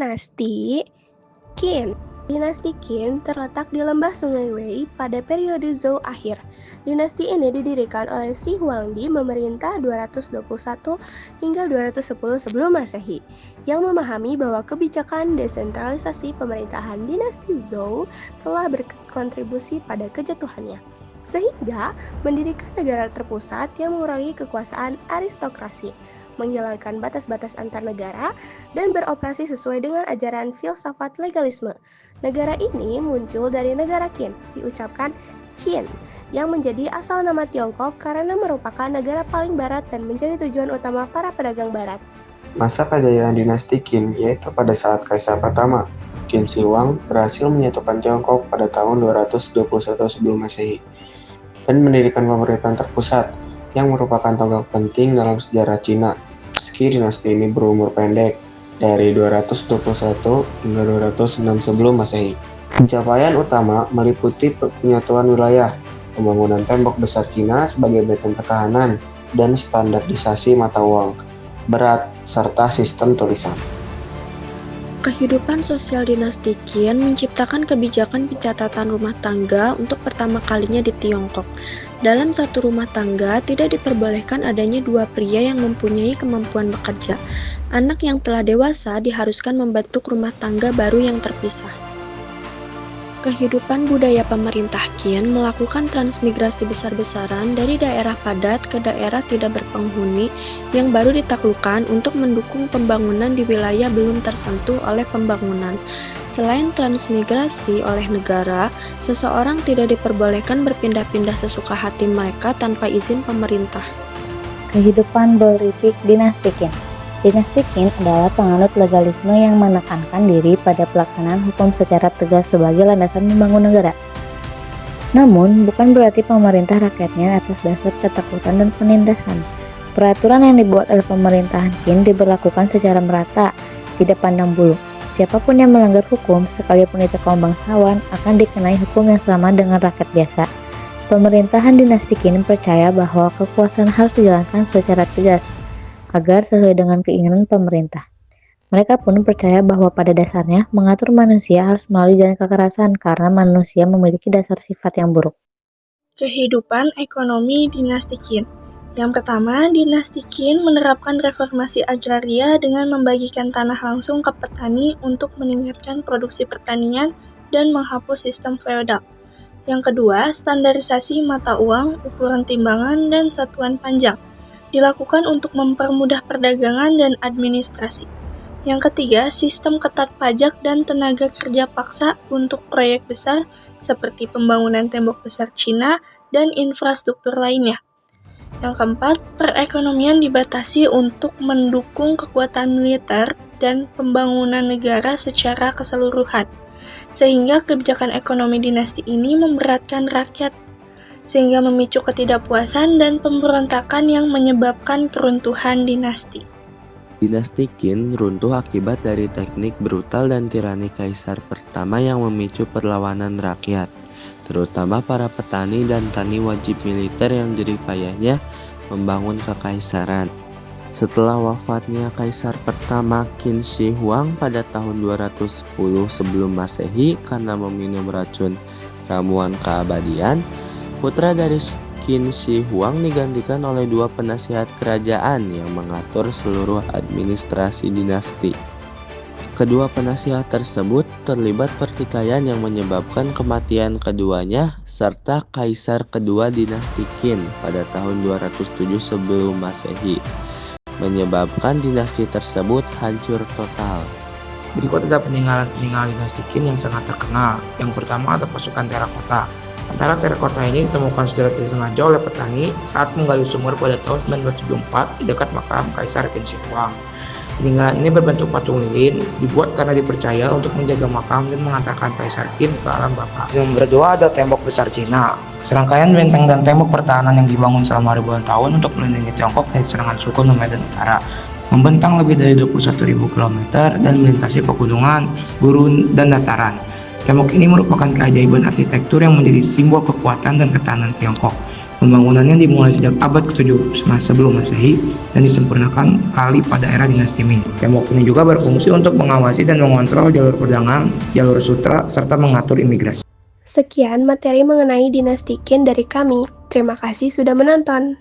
Dinasti Qin. Dinasti Qin terletak di lembah Sungai Wei pada periode Zhou akhir. Dinasti ini didirikan oleh Shi Huangdi memerintah 221 hingga 210 sebelum Masehi, yang memahami bahwa kebijakan desentralisasi pemerintahan dinasti Zhou telah berkontribusi pada kejatuhannya, sehingga mendirikan negara terpusat yang mengurangi kekuasaan aristokrasi, menghilangkan batas-batas antar negara, dan beroperasi sesuai dengan ajaran filsafat legalisme. Negara ini muncul dari negara Qin, diucapkan Qin, yang menjadi asal nama Tiongkok karena merupakan negara paling barat dan menjadi tujuan utama para pedagang barat. Masa kejayaan dinasti Qin yaitu pada saat Kaisar pertama, Qin Shi Huang, berhasil menyatukan Tiongkok pada tahun 221 sebelum Masehi dan mendirikan pemerintahan terpusat yang merupakan tonggak penting dalam sejarah Cina. Meski dinasti ini berumur pendek, dari 221 hingga 206 sebelum Masehi. Pencapaian utama meliputi penyatuan wilayah, pembangunan tembok besar Cina sebagai benteng pertahanan, dan standarisasi mata uang, berat, serta sistem tulisan. Kehidupan sosial dinasti Qin menciptakan kebijakan pencatatan rumah tangga untuk pertama kalinya di Tiongkok. Dalam satu rumah tangga, tidak diperbolehkan adanya dua pria yang mempunyai kemampuan bekerja. Anak yang telah dewasa diharuskan membentuk rumah tangga baru yang terpisah. Kehidupan budaya pemerintah Qin melakukan transmigrasi besar-besaran dari daerah padat ke daerah tidak berpenghuni yang baru ditaklukkan untuk mendukung pembangunan di wilayah belum tersentuh oleh pembangunan. Selain transmigrasi oleh negara, seseorang tidak diperbolehkan berpindah-pindah sesuka hati mereka tanpa izin pemerintah. Kehidupan politik dinasti Qin. Dinasti Qin adalah penganut legalisme yang menekankan diri pada pelaksanaan hukum secara tegas sebagai landasan membangun negara. Namun, bukan berarti pemerintah rakyatnya atas dasar ketakutan dan penindasan. Peraturan yang dibuat oleh pemerintahan Qin diberlakukan secara merata, tidak pandang bulu. Siapapun yang melanggar hukum, sekalipun itu kaum bangsawan, akan dikenai hukum yang sama dengan rakyat biasa. Pemerintahan dinasti Qin percaya bahwa kekuasaan harus dijalankan secara tegas, agar sesuai dengan keinginan pemerintah. Mereka pun percaya bahwa pada dasarnya mengatur manusia harus melalui jalan kekerasan karena manusia memiliki dasar sifat yang buruk. Kehidupan ekonomi dinasti Qin. Yang pertama, dinasti Qin menerapkan reformasi agraria dengan membagikan tanah langsung ke petani untuk meningkatkan produksi pertanian dan menghapus sistem feodal. Yang kedua, standarisasi mata uang, ukuran timbangan, dan satuan panjang dilakukan untuk mempermudah perdagangan dan administrasi. Yang ketiga, sistem ketat pajak dan tenaga kerja paksa untuk proyek besar seperti pembangunan tembok besar Cina dan infrastruktur lainnya. Yang keempat, perekonomian dibatasi untuk mendukung kekuatan militer dan pembangunan negara secara keseluruhan, sehingga kebijakan ekonomi dinasti ini memberatkan rakyat, sehingga memicu ketidakpuasan dan pemberontakan yang menyebabkan keruntuhan dinasti. Dinasti Qin runtuh akibat dari teknik brutal dan tirani kaisar pertama yang memicu perlawanan rakyat, terutama para petani dan tani wajib militer yang jerih payahnya membangun kekaisaran. Setelah wafatnya kaisar pertama Qin Shi Huang pada tahun 210 sebelum Masehi karena meminum racun ramuan keabadian, putra dari Qin Shi Huang digantikan oleh dua penasihat kerajaan yang mengatur seluruh administrasi dinasti. Kedua penasihat tersebut terlibat pertikaian yang menyebabkan kematian keduanya serta kaisar kedua dinasti Qin pada tahun 207 sebelum Masehi, menyebabkan dinasti tersebut hancur total. Berikut ada peninggalan dinasti Qin yang sangat terkenal. Yang pertama ada pasukan terakota. Antara terakota ini ditemukan secara disengaja oleh petani saat menggali sumur pada tahun 1974 di dekat makam Kaisar Qin Shi Huang. Peninggalan ini berbentuk patung lilin, dibuat karena dipercaya untuk menjaga makam dan mengantarkan Kaisar Qin ke alam baka. Yang kedua ada tembok besar Cina. Serangkaian benteng dan tembok pertahanan yang dibangun selama ribuan tahun untuk melindungi Tiongkok dari serangan suku nomad utara. Membentang lebih dari 21.000 km dan melintasi pegunungan, gurun, dan dataran. Tembok ini merupakan keajaiban arsitektur yang menjadi simbol kekuatan dan ketahanan Tiongkok. Pembangunannya dimulai sejak abad ke-7 sebelum Masehi dan disempurnakan kali pada era dinasti Ming. Tembok ini juga berfungsi untuk mengawasi dan mengontrol jalur perdagangan, jalur sutra, serta mengatur imigrasi. Sekian materi mengenai dinasti Qin dari kami. Terima kasih sudah menonton.